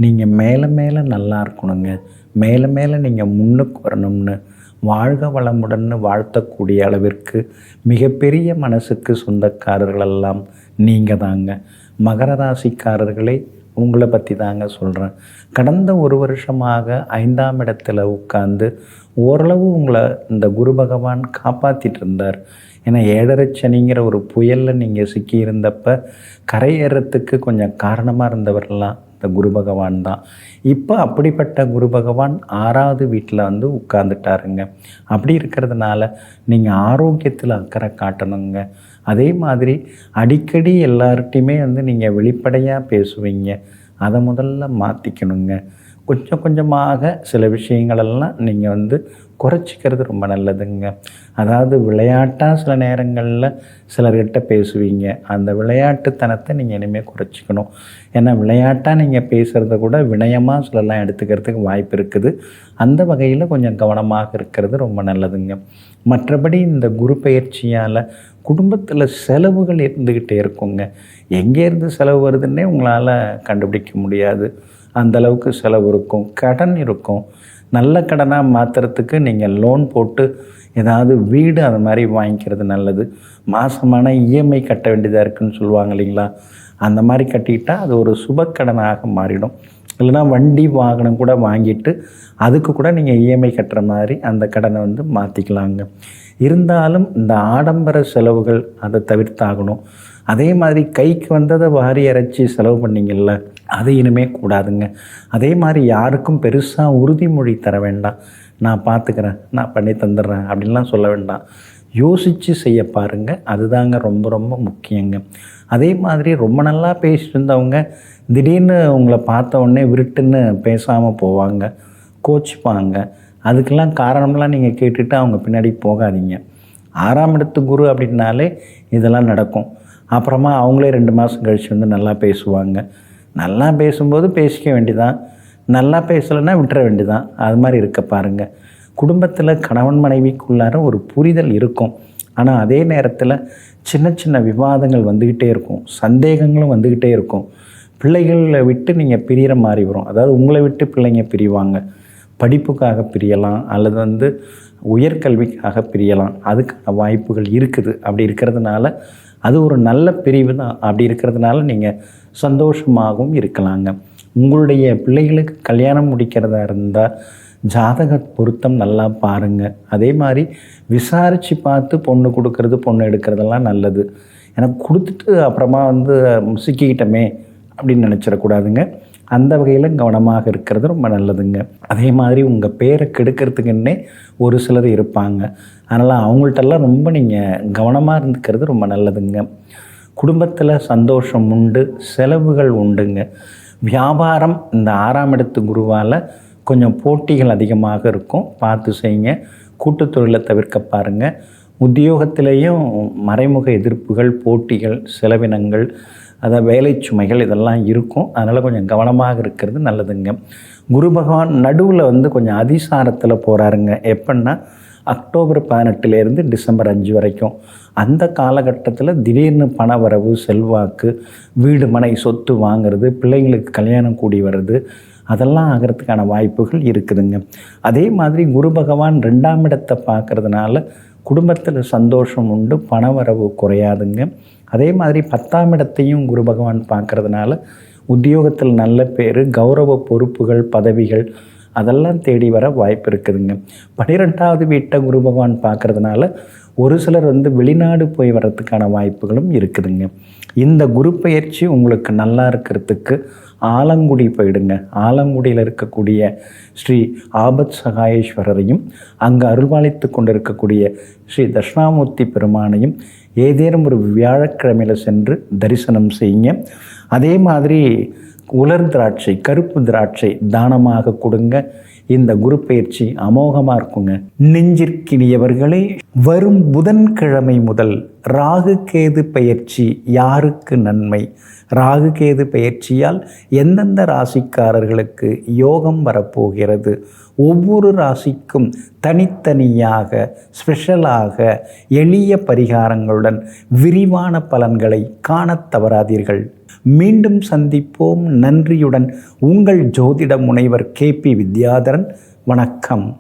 நீங்கள் மேலே மேலே நல்லா இருக்கணுங்க, மேலே மேலே நீங்கள் முன்னுக்கு வரணும்னு வாழ்க வளமுடன்னு வாழ்த்தக்கூடிய அளவிற்கு மிகப்பெரிய மனசுக்கு சொந்தக்காரர்களெல்லாம் நீங்கள் தாங்க. மகர ராசிக்காரர்களே, உங்களை பற்றி தாங்க சொல்கிறேன். கடந்த ஒரு வருஷமாக 5ஆம் இடத்துல உட்கார்ந்து ஓரளவு உங்களை இந்த குரு பகவான் காப்பாற்றிட்டு இருந்தார். ஏன்னா 7.5 சனிங்கிற ஒரு புயலில் நீங்கள் சிக்கியிருந்தப்ப கரையேறத்துக்கு கொஞ்சம் காரணமாக இருந்தவரெல்லாம் இந்த குரு பகவான் தான். இப்போ அப்படிப்பட்ட குரு பகவான் 6வது வீட்டில் வந்து உட்கார்ந்துட்டாருங்க. அப்படி இருக்கிறதுனால நீங்கள் ஆரோக்கியத்தில் அக்கறை காட்டணுங்க. அதே மாதிரி அடிக்கடி எல்லார்ட்டையுமே வந்து நீங்கள் வெளிப்படையாக பேசுவீங்க. அதை முதல்ல மாற்றிக்கணுங்க. கொஞ்சம் கொஞ்சமாக சில விஷயங்களெல்லாம் நீங்கள் வந்து குறைச்சிக்கிறது ரொம்ப நல்லதுங்க. அதாவது விளையாட்டாக சில நேரங்களில் சிலர்கிட்ட பேசுவீங்க. அந்த விளையாட்டுத்தனத்தை நீங்கள் இனிமேல் குறைச்சிக்கணும். ஏன்னா விளையாட்டாக நீங்கள் பேசுகிறத கூட வினயமாக சிலர்லாம் எடுத்துக்கிறதுக்கு வாய்ப்பு இருக்குது. அந்த வகையில் கொஞ்சம் கவனமாக இருக்கிறது ரொம்ப நல்லதுங்க. மற்றபடி இந்த குரு பயிற்சியால் குடும்பத்தில் செலவுகள் இருந்துக்கிட்டே இருக்குங்க. எங்கேருந்து செலவு வருதுன்னே உங்களால் கண்டுபிடிக்க முடியாது. அந்தளவுக்கு செலவு இருக்கும், கடன் இருக்கும். நல்ல கடனாக மாற்றுறதுக்கு நீங்கள் லோன் போட்டு ஏதாவது வீடு அது மாதிரி வாங்கிக்கிறது நல்லது. மாதமான இஎம்ஐ கட்ட வேண்டியதாக இருக்குதுன்னு சொல்லுவாங்க இல்லைங்களா, அந்த மாதிரி கட்டிக்கிட்டால் அது ஒரு சுபக்கடனாக மாறிடும். இல்லைனா வண்டி வாகனம் கூட வாங்கிட்டு அதுக்கு கூட நீங்கள் இஎம்ஐ கட்டுற மாதிரி அந்த கடனை வந்து மாற்றிக்கலாங்க. இருந்தாலும் இந்த ஆடம்பர செலவுகள் அதை தவிர்த்தாகணும். அதே மாதிரி கைக்கு வந்ததை வாரி இறைச்சி செலவு பண்ணிங்கள்ல, அது இனிமேல் கூடாதுங்க. அதே மாதிரி யாருக்கும் பெருசாக உறுதிமொழி தர வேண்டாம். நான் பார்த்துக்கிறேன், நான் பண்ணி தந்துடுறேன் அப்படின்லாம் சொல்ல வேண்டாம். யோசித்து செய்ய பாருங்கள். அதுதாங்க ரொம்ப ரொம்ப முக்கியங்க. அதே மாதிரி ரொம்ப நல்லா பேசிட்டு இருந்தவங்க திடீர்னு உங்களை பார்த்த உடனே விருட்டுன்னு பேசாமல் போவாங்க, கோச்சிப்பாங்க. அதுக்கெல்லாம் காரணம்லாம் நீங்கள் கேட்டுட்டு அவங்க பின்னாடி போகாதீங்க. 6ஆம் இடத்து குரு அப்படின்னாலே இதெல்லாம் நடக்கும். அப்புறமா அவங்களே 2 மாதம் கழித்து வந்து நல்லா பேசுவாங்க. நல்லா பேசும்போது பேசிக்க வேண்டியதான், நல்லா பேசலைன்னா விட்டுற வேண்டியதான். அது மாதிரி இருக்க பாருங்கள். குடும்பத்தில் கணவன் மனைவிக்குள்ளார ஒரு புரிதல் இருக்கும். ஆனால் அதே நேரத்தில் சின்ன சின்ன விவாதங்கள் வந்துக்கிட்டே இருக்கும், சந்தேகங்களும் வந்துக்கிட்டே இருக்கும். பிள்ளைகளை விட்டு நீங்கள் பிரிகிற மாதிரி வரும். அதாவது உங்களை விட்டு பிள்ளைங்க பிரிவாங்க. படிப்புக்காக பிரியலாம், அல்லது வந்து உயர்கல்விக்காக பிரியலாம். அதுக்கான வாய்ப்புகள் இருக்குது. அப்படி இருக்கிறதுனால அது ஒரு நல்ல பிரிவு தான். அப்படி இருக்கிறதுனால நீங்கள் சந்தோஷமாகவும் இருக்கலாங்க. உங்களுடைய பிள்ளைகளுக்கு கல்யாணம் முடிக்கிறதா இருந்தால் ஜாதக பொருத்தம் நல்லா பாருங்கள். அதே மாதிரி விசாரித்து பார்த்து பொண்ணு கொடுக்கறது பொண்ணு எடுக்கிறதெல்லாம் நல்லது. ஏன்னா கொடுத்துட்டு அப்புறமா வந்து சிக்கிக்கிட்டமே அப்படின்னு நினச்சிடக்கூடாதுங்க. அந்த வகையில் கவனமாக இருக்கிறது ரொம்ப நல்லதுங்க. அதே மாதிரி உங்கள் பேரை கெடுக்கிறதுக்குன்னே ஒரு சிலர் இருப்பாங்க. அதனால் அவங்கள்ட்டெல்லாம் ரொம்ப நீங்கள் கவனமாக இருந்துக்கிறது ரொம்ப நல்லதுங்க. குடும்பத்தில் சந்தோஷம் உண்டு, செலவுகள் உண்டுங்க. வியாபாரம் இந்த 6ஆம் இடத்து குருவால் கொஞ்சம் போட்டிகள் அதிகமாக இருக்கும், பார்த்து செய்யுங்க. கூட்டுத்தொழிலை தவிர்க்க பாருங்கள். உத்தியோகத்திலேயும் மறைமுக எதிர்ப்புகள், போட்டிகள், செலவினங்கள், அதாவது வேலை சுமைகள் இதெல்லாம் இருக்கும். அதனால் கொஞ்சம் கவனமாக இருக்கிறது நல்லதுங்க. குரு பகவான் நடுவில் வந்து கொஞ்சம் அதிசாரத்தில் போகிறாருங்க. எப்படின்னா அக்டோபர் 18லேருந்து டிசம்பர் 5 வரைக்கும். அந்த காலகட்டத்தில் திடீர்னு பண வரவு, செல்வாக்கு, வீடு மனை சொத்து வாங்கிறது, பிள்ளைங்களுக்கு கல்யாணம் கூடி வர்றது, அதெல்லாம் ஆகிறதுக்கான வாய்ப்புகள் இருக்குதுங்க. அதே மாதிரி குரு பகவான் 2ஆம் இடத்தை பார்க்குறதுனால குடும்பத்தில் சந்தோஷம் உண்டு, பணவரவு குறையாதுங்க. அதே மாதிரி 10ஆம் இடத்தையும் குரு பகவான் பார்க்குறதுனால உத்தியோகத்தில் நல்ல பேர், கௌரவ பொறுப்புகள், பதவிகள் அதெல்லாம் தேடி வர வாய்ப்பு இருக்குதுங்க. 12வது வீட்டை குரு பகவான் பார்க்குறதுனால ஒரு சிலர் வந்து வெளிநாடு போய் வர்றதுக்கான வாய்ப்புகளும் இருக்குதுங்க. இந்த குரு பயிற்சி உங்களுக்கு நல்லா இருக்கிறதுக்கு ஆலங்குடி போயிடுங்க. ஆலங்குடியில் இருக்கக்கூடிய ஸ்ரீ ஆபத் சகாயேஸ்வரரையும் அங்கு அருள்பாலித்து கொண்டிருக்கக்கூடிய ஸ்ரீ தட்சிணாமூர்த்தி பெருமானையும் ஏதேனும் ஒரு வியாழக்கிழமையில் சென்று தரிசனம் செய்யுங்க. அதே மாதிரி உலர் திராட்சை, கருப்பு திராட்சை தானமாக கொடுங்க. இந்த குரு பயிற்சி அமோகமாக இருக்குங்க. நெஞ்சிற்கினியவர்களே, வரும் புதன்கிழமை முதல் ராகு கேது பயிற்சி யாருக்கு நன்மை, ராகு கேது பயிற்சியால் எந்தெந்த ராசிக்காரர்களுக்கு யோகம் வரப்போகிறது, ஒவ்வொரு ராசிக்கும் தனித்தனியாக ஸ்பெஷலாக எளிய பரிகாரங்களுடன் விரிவான பலன்களை காணத் தவறாதீர்கள். மீண்டும் சந்திப்போம். நன்றியுடன் உங்கள் ஜோதிட முனைவர் KP வித்யாதரன். வணக்கம்.